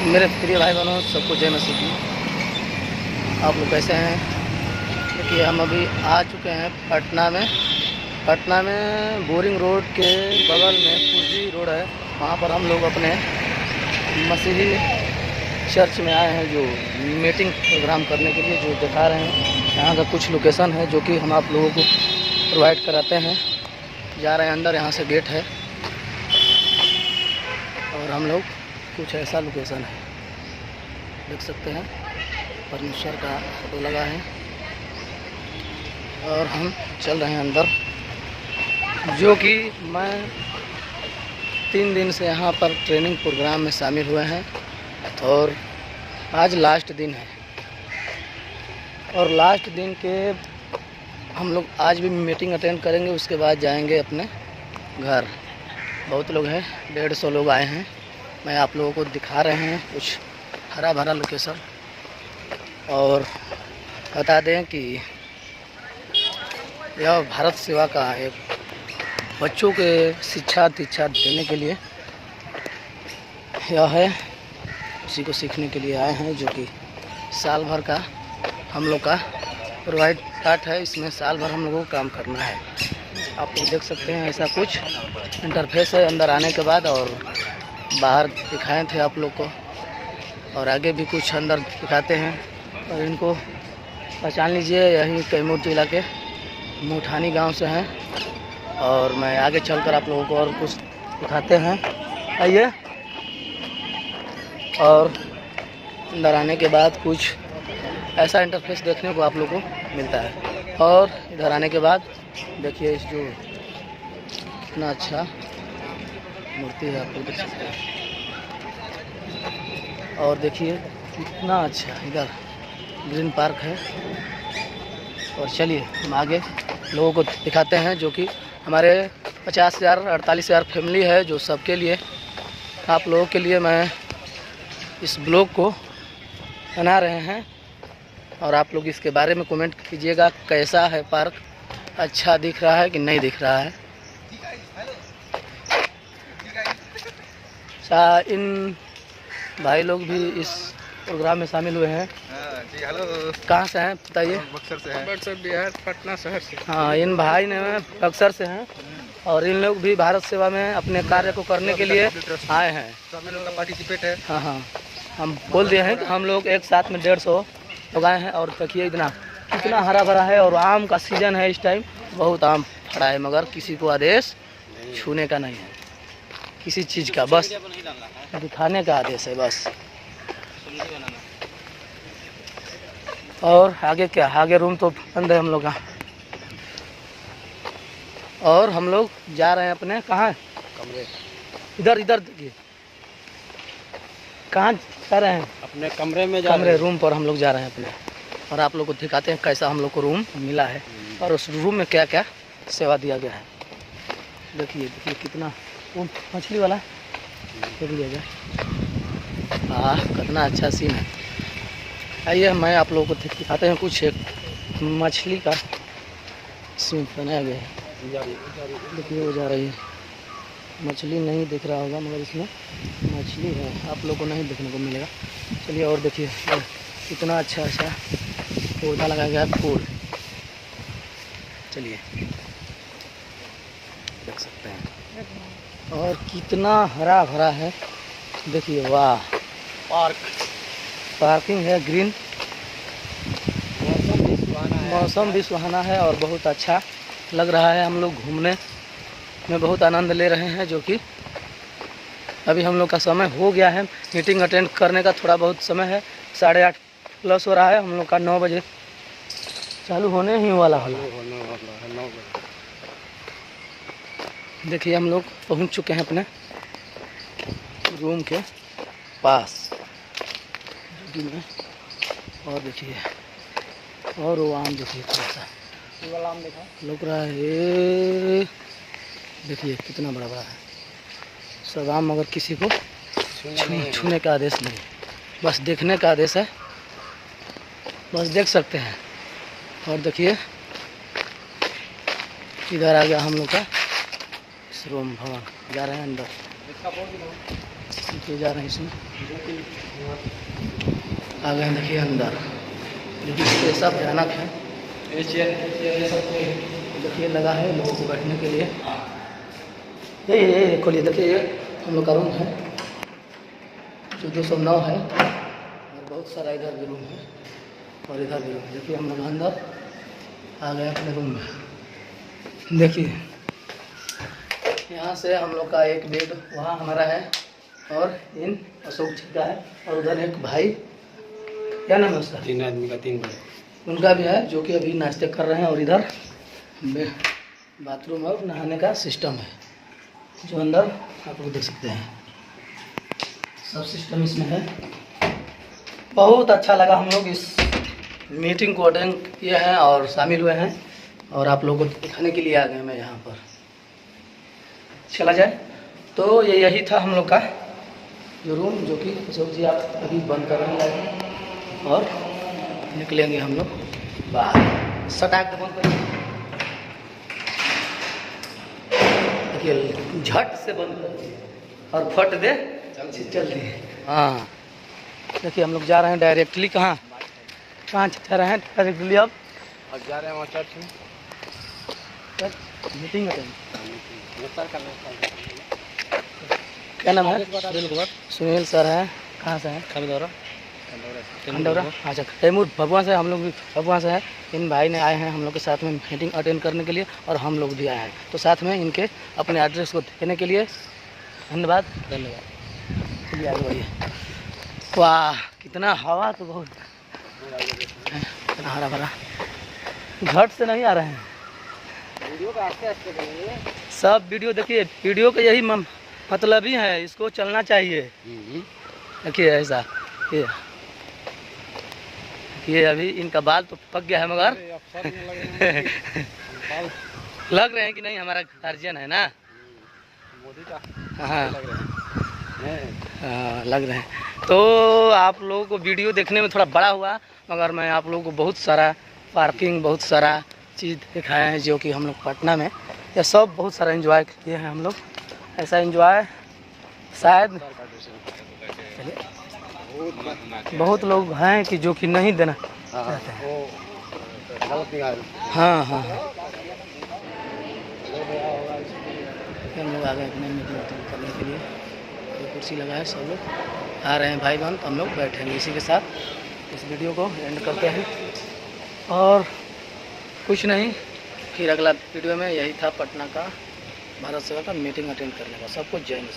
मेरे प्रिय भाई बहनों, सबको जय मसीह की। आप लोग कैसे हैं? देखिए, हम अभी आ चुके हैं पटना में बोरिंग रोड के बगल में फूजी रोड है। वहाँ पर हम लोग अपने मसीही चर्च में आए हैं, जो मीटिंग प्रोग्राम करने के लिए, जो दिखा रहे हैं। यहाँ का कुछ लोकेशन है जो कि हम आप लोगों को प्रोवाइड कराते हैं। जा रहे हैं अंदर, यहाँ से गेट है और हम लोग कुछ ऐसा लोकेशन है, देख सकते हैं। परमेश्वर का फोटो लगा है और हम चल रहे हैं अंदर, जो कि मैं 3 दिन से यहाँ पर ट्रेनिंग प्रोग्राम में शामिल हुए हैं और आज लास्ट दिन है। और लास्ट दिन के हम लोग आज भी मीटिंग अटेंड करेंगे, उसके बाद जाएंगे अपने घर। बहुत लोग हैं, 150 लोग आए हैं। मैं आप लोगों को दिखा रहे हैं कुछ हरा भरा लोकेशन। और बता दें कि यह भारत सेवा का एक बच्चों के शिक्षा दीक्षा देने के लिए यह है, उसी को सीखने के लिए आए हैं, जो कि साल भर का हम लोग का प्रोवाइड पार्ट है। इसमें साल भर हम लोगों को काम करना है। आप लोग देख सकते हैं, ऐसा कुछ इंटरफेस है अंदर आने के बाद। और बाहर दिखाए थे आप लोग को, और आगे भी कुछ अंदर दिखाते हैं। और इनको पहचान लीजिए, यही कैमूर जिला के मुठानी गांव से हैं। और मैं आगे चलकर आप लोगों को और कुछ दिखाते हैं, आइए। और अंदर आने के बाद कुछ ऐसा इंटरफेस देखने को आप लोगों को मिलता है। और इधर आने के बाद देखिए, इस जो कितना अच्छा मूर्ति है, आप लोग देख सकते हैं। और देखिए कितना अच्छा इधर ग्रीन पार्क है। और चलिए हम आगे लोगों को दिखाते हैं, जो कि हमारे 50,000 48,000 फैमिली है, जो सबके लिए, आप लोगों के लिए मैं इस ब्लॉग को बना रहे हैं। और आप लोग इसके बारे में कमेंट कीजिएगा, कैसा है पार्क, अच्छा दिख रहा है कि नहीं दिख रहा है। इन भाई लोग भी इस प्रोग्राम में शामिल हुए हैं। जी हेलो, कहाँ से हैं बताइए? बक्सर से हैं। बक्सर बिहार, पटना शहर से। हाँ, इन भाई ने बक्सर से हैं और इन लोग भी भारत सेवा में अपने कार्य को करने के लिए आए हैं। तो हम लोग का पार्टिसिपेट है। हाँ हाँ, हम बोल दिए हैं कि हम लोग एक साथ में 150 लोग आए हैं। और देखिए कितना हरा भरा है। और आम का सीजन है इस टाइम, बहुत आम फड़ा है, मगर किसी को आदेश छूने का नहीं है, किसी चीज़ का, बस दिखाने का आदेश है बस। और आगे क्या, आगे रूम तो बंद है हम लोग का। और हम लोग जा रहे हैं अपने, कहाँ कमरे, इधर देखिए, कहाँ जा रहे हैं? अपने कमरे में कमरे, रूम पर हम लोग जा रहे हैं अपने। और आप लोग को दिखाते हैं कैसा हम लोग को रूम मिला है और उस रूम में क्या क्या सेवा दिया गया है। देखिए कितना, वो मछली वाला देख लिया जाए। हाँ, कितना अच्छा सीन है। आइए, मैं आप लोगों को दिखाते हैं कुछ एक मछली का सीन बनाया गया है। देखिए वो जा रही है, मछली नहीं दिख रहा होगा, मगर इसमें मछली है, आप लोगों को नहीं देखने को मिलेगा। चलिए और देखिए कितना अच्छा पौधा लगाया गया है, फूल। चलिए देख सकते हैं। और कितना हरा भरा है, देखिए, वाह। पार्किंग है, ग्रीन, मौसम भी सुहाना है और बहुत अच्छा लग रहा है। हम लोग घूमने में बहुत आनंद ले रहे हैं, जो कि अभी हम लोग का समय हो गया है मीटिंग अटेंड करने का। थोड़ा बहुत समय है, 8:30 प्लस हो रहा है। हम लोग का 9 बजे चालू होने ही वाला है। देखिए हम लोग पहुंच चुके हैं अपने रूम के पास। और देखिए, और वो आम देखिए, थोड़ा सा वाला आम लग रहा है। देखिए कितना बड़ा है सब आम, मगर किसी को छूने का आदेश नहीं, बस देखने का आदेश है, बस देख सकते हैं। और देखिए इधर आ गया हम लोग का इस रूम भवन, जा रहे हैं अंदर, जा रहे हैं इसमें। आ गए देखिए अंदर, जो कि ऐसा भयानक है। ये सब देखिए लगा है लोगों को बैठने के लिए। ये खोलिए, देखिए ये हम लोग का रूम है जो 209 है, और बहुत सारा इधर भी रूम है और इधर भी रूम है। देखिए हम लोग अंदर आ गए अपने रूम में। देखिए यहाँ से हम लोग का एक बेड वहाँ हमारा है, और इन अशोक जी का है, और उधर एक भाई, क्या नाम है उसका, 3 आदमी का 3 बड़े, उनका भी है, जो कि अभी नाश्ते कर रहे हैं। और इधर बाथरूम और नहाने का सिस्टम है, जो अंदर आप लोग देख सकते हैं, सब सिस्टम इसमें है। बहुत अच्छा लगा, हम लोग इस मीटिंग को अटेंड किए हैं और शामिल हुए हैं, और आप लोगों को दिखाने के लिए आ गए मैं यहाँ पर। चला जाए तो ये यही था हम लोग का जो रूम, जो कि अशोक जी आप अभी बंद कर रहे हैं, और निकलेंगे हम लोग बाहर। सटाक बंद करिए, देखिए झट से बंद कर और फट दे चल दिए। हाँ देखिए हम लोग जा रहे हैं डायरेक्टली, कहाँ जा रहे हैं डायरेक्टली, अब जा रहे हैं वहाँ चर्च में मीटिंग अटेंड। गिरफ्तार करना है। क्या नाम है? सुनील सर हैं, कहाँ से हैं? खंडौरा। अच्छा, तैमूर भगवान से, हम लोग भी भगवान से हैं। इन भाई ने आए हैं हम लोग के साथ में मीटिंग अटेंड करने के लिए, और हम लोग भी आए हैं, तो साथ में इनके अपने एड्रेस को देने के लिए धन्यवाद। चलिए आगे बढ़िए। वाह कितना हवा, तो बहुत हरा भरा, घट से नहीं आ रहे हैं वीडियो का आस्ते करिए। सब। वीडियो देखिए, वीडियो का यही मतलब ही है, इसको चलना चाहिए। देखिए ऐसा, ये अभी इनका बाल तो पक गया है, मगर लग रहे हैं कि नहीं हमारा गार्जियन है ना, मोदी का। हाँ लग रहे हैं। तो आप लोगों को वीडियो देखने में थोड़ा बड़ा हुआ, मगर मैं आप लोगों को बहुत सारा पार्किंग, बहुत सारा चीज़ दिखाए हैं, जो कि हम लोग पटना में ये सब बहुत सारा एंजॉय किए हैं हम लोग। ऐसा एंजॉय शायद बहुत लोग हैं कि जो कि नहीं देना चाहते हैं। हाँ हाँ हम लोग आ गए अपने मीटिंग अटेंड करने के लिए। ये कुर्सी लगा है, सब लोग आ रहे हैं भाई बहन, तो हम लोग बैठेंगे। इसी के साथ इस वीडियो को एंड करते हैं, और कुछ नहीं, फिर अगला वीडियो में यही था पटना का भारत सेवा का मीटिंग अटेंड करने का। सबको जय हिंद।